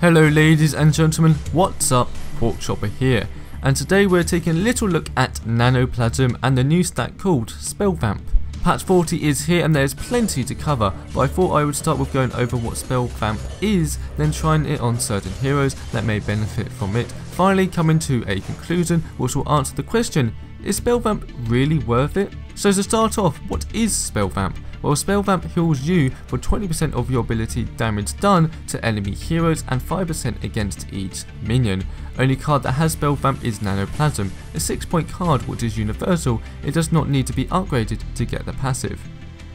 Hello ladies and gentlemen, what's up? Porkchopper here, and today we're taking a little look at Nanoplasm and the new stack called Spell Vamp. Patch 40 is here and there's plenty to cover, but I thought I would start with going over what Spell Vamp is, then trying it on certain heroes that may benefit from it, finally coming to a conclusion which will answer the question, is Spell Vamp really worth it? So to start off, what is Spell Vamp? Well, Spell Vamp heals you for 20% of your ability damage done to enemy heroes and 5% against each minion. Only card that has Spell Vamp is Nanoplasm, a 6-point card which is universal. It does not need to be upgraded to get the passive.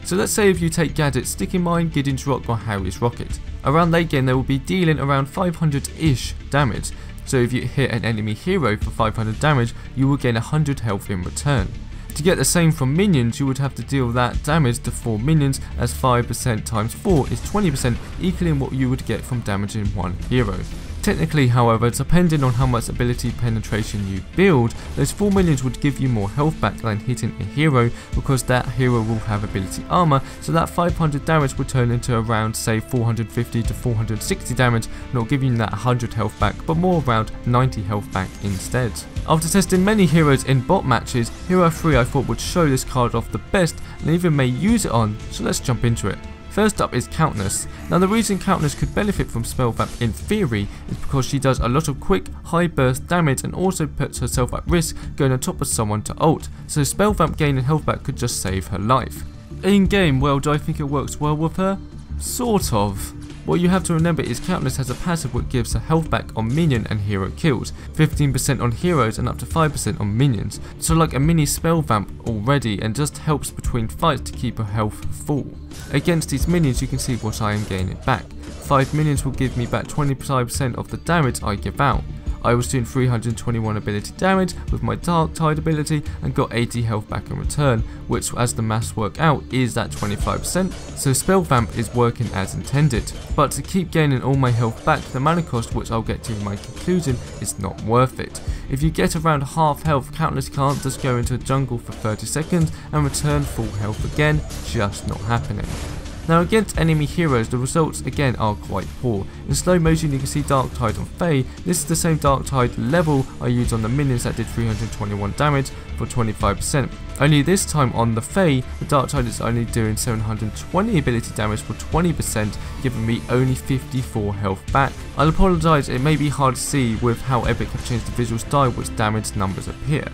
So let's say if you take Gadget's Sticking Mine, Gideon's Rock or Harry's Rocket. Around late game they will be dealing around 500-ish damage, so if you hit an enemy hero for 500 damage, you will gain 100 health in return. To get the same from minions, you would have to deal that damage to 4 minions, as 5% times 4 is 20%, equaling what you would get from damaging one hero. Technically, however, depending on how much ability penetration you build, those 4 minions would give you more health back than hitting a hero, because that hero will have ability armor, so that 500 damage would turn into around say 450 to 460 damage, not giving you that 100 health back, but more around 90 health back instead. After testing many heroes in bot matches, Hero 3 I thought would show this card off the best and even may use it on, so let's jump into it. First up is Countess. Now the reason Countess could benefit from Spell Vamp in theory is because she does a lot of quick, high burst damage and also puts herself at risk going on top of someone to ult, so Spell Vamp gaining health back could just save her life. In game, well, do I think it works well with her? Sort of. What you have to remember is Countess has a passive which gives her health back on minion and hero kills, 15% on heroes and up to 5% on minions, so like a mini Spell Vamp already, and just helps between fights to keep her health full. Against these minions you can see what I am gaining back. 5 minions will give me back 25% of the damage I give out. I was doing 321 ability damage with my Dark Tide ability and got 80 health back in return, which as the maths work out is that 25%, so Spell Vamp is working as intended. But to keep gaining all my health back, the mana cost, which I'll get to in my conclusion, is not worth it. If you get around half health, Countless can't just go into a jungle for 30 seconds and return full health again, just not happening. Now against enemy heroes the results again are quite poor. In slow motion you can see Dark Tide on Faye. This is the same Dark Tide level I used on the minions that did 321 damage for 25%. Only this time on the Faye, the Dark Tide is only doing 720 ability damage for 20%, giving me only 54 health back. I'll apologise, it may be hard to see with how Epic have changed the visual style which damage numbers appear.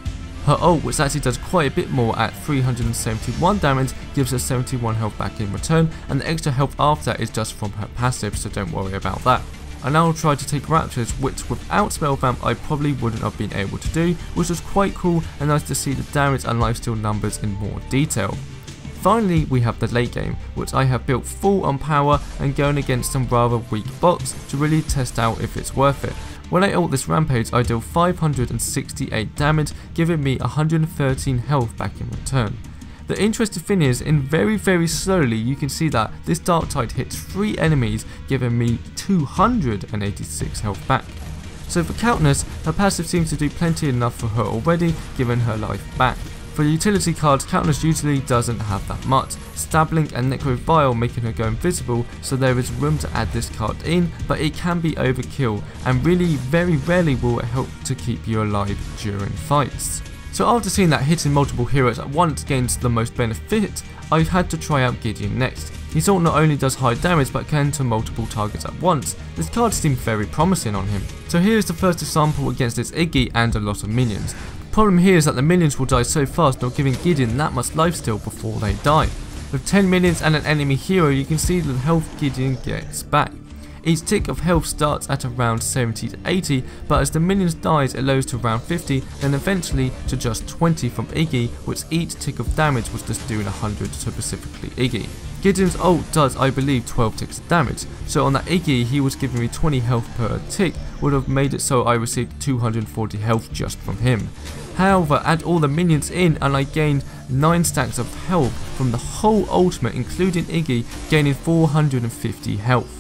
Her ult, which actually does quite a bit more at 371 damage, gives her 71 health back in return, and the extra health after that is just from her passive, so don't worry about that. I now try to take Raptures, which without Spell Vamp I probably wouldn't have been able to do, which was quite cool and nice to see the damage and lifesteal numbers in more detail. Finally we have the late game, which I have built full on power and going against some rather weak bots to really test out if it's worth it. When I ult this Rampage I deal 568 damage, giving me 113 health back in return. The interesting thing is, in very slowly you can see that this Dark Tide hits 3 enemies, giving me 286 health back. So for Countess, her passive seems to do plenty enough for her already, giving her life back. For utility cards, Countess usually doesn't have that much, Stabblink and Necrovile making her go invisible, so there is room to add this card in, but it can be overkill and really very rarely will it help to keep you alive during fights. So after seeing that hitting multiple heroes at once gains the most benefit, I've had to try out Gideon next. His ult not only does high damage but can to multiple targets at once. This card seemed very promising on him. So here is the first example against this Iggy and a lot of minions. The problem here is that the minions will die so fast, not giving Gideon that much lifesteal before they die. With 10 minions and an enemy hero you can see the health Gideon gets back. Each tick of health starts at around 70 to 80, but as the minions dies it lowers to around 50, then eventually to just 20 from Iggy, which each tick of damage was just doing 100 to specifically Iggy. Gideon's ult does I believe 12 ticks of damage, so on that Iggy he was giving me 20 health per tick, would have made it so I received 240 health just from him. However, add all the minions in and I gained 9 stacks of health from the whole ultimate including Iggy, gaining 450 health.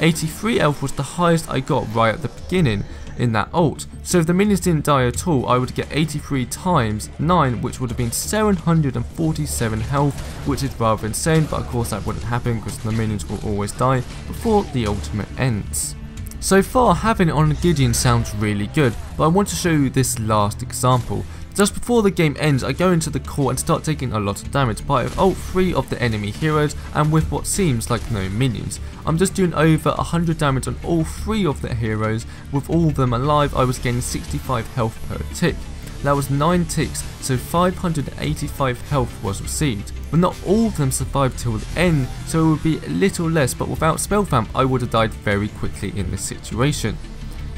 83 health was the highest I got right at the beginning in that ult, so if the minions didn't die at all I would get 83 times 9, which would have been 747 health, which is rather insane, but of course that wouldn't happen because the minions will always die before the ultimate ends. So far, having it on Gideon sounds really good, but I want to show you this last example. Just before the game ends, I go into the core and start taking a lot of damage, but I ult 3 of the enemy heroes and with what seems like no minions. I'm just doing over 100 damage on all 3 of the heroes. With all of them alive, I was gaining 65 health per tick. That was 9 ticks, so 585 health was received. But not all of them survived till the end, so it would be a little less, but without Spell Vamp I would have died very quickly in this situation.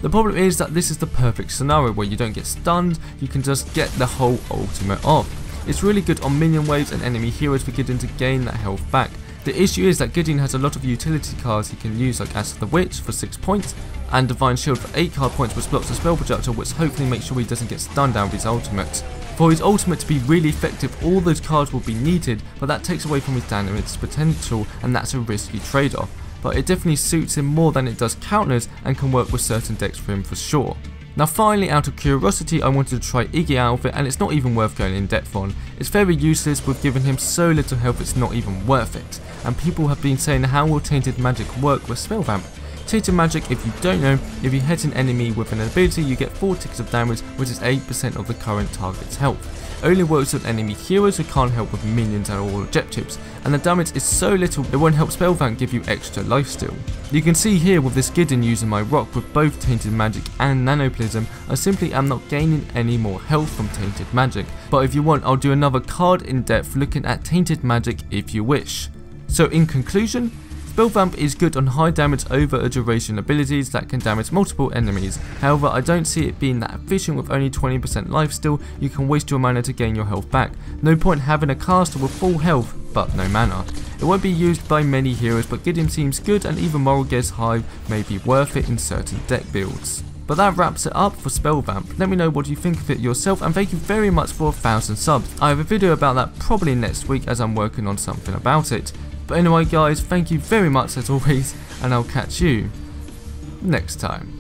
The problem is that this is the perfect scenario where you don't get stunned, you can just get the whole ultimate off. It's really good on minion waves and enemy heroes for Gideon to gain that health back. The issue is that Gideon has a lot of utility cards he can use, like As the Witch for 6 points, and Divine Shield for 8 card points, which blocks the spell projectile, which hopefully makes sure he doesn't get stunned out of his ultimate. For his ultimate to be really effective, all those cards will be needed, but that takes away from his damage potential, and that's a risky trade-off. But it definitely suits him more than it does counters, and can work with certain decks for him for sure. Now finally, out of curiosity, I wanted to try Iggy out of it, and it's not even worth going in depth on. It's very useless, we've given him so little health it's not even worth it. And people have been saying, how will Tainted Magic work with Spell Vamp? Tainted Magic, if you don't know, if you hit an enemy with an ability you get 4 ticks of damage, which is 8% of the current target's health. It only works with enemy heroes who can't help with minions and all objectives, and the damage is so little it won't help Spell Vamp give you extra lifesteal. You can see here with this Gideon using my rock with both Tainted Magic and Nanoplasm, I simply am not gaining any more health from Tainted Magic, but if you want I'll do another card in depth looking at Tainted Magic if you wish. So in conclusion, Spell Vamp is good on high damage over a duration abilities that can damage multiple enemies. However, I don't see it being that efficient with only 20% lifesteal. You can waste your mana to gain your health back. No point having a caster with full health but no mana. It won't be used by many heroes, but Gideon seems good, and even Morrige's Hive may be worth it in certain deck builds. But that wraps it up for Spell Vamp. Let me know what you think of it yourself, and thank you very much for 1,000 subs. I have a video about that probably next week as I'm working on something about it. But anyway guys, thank you very much as always, and I'll catch you next time.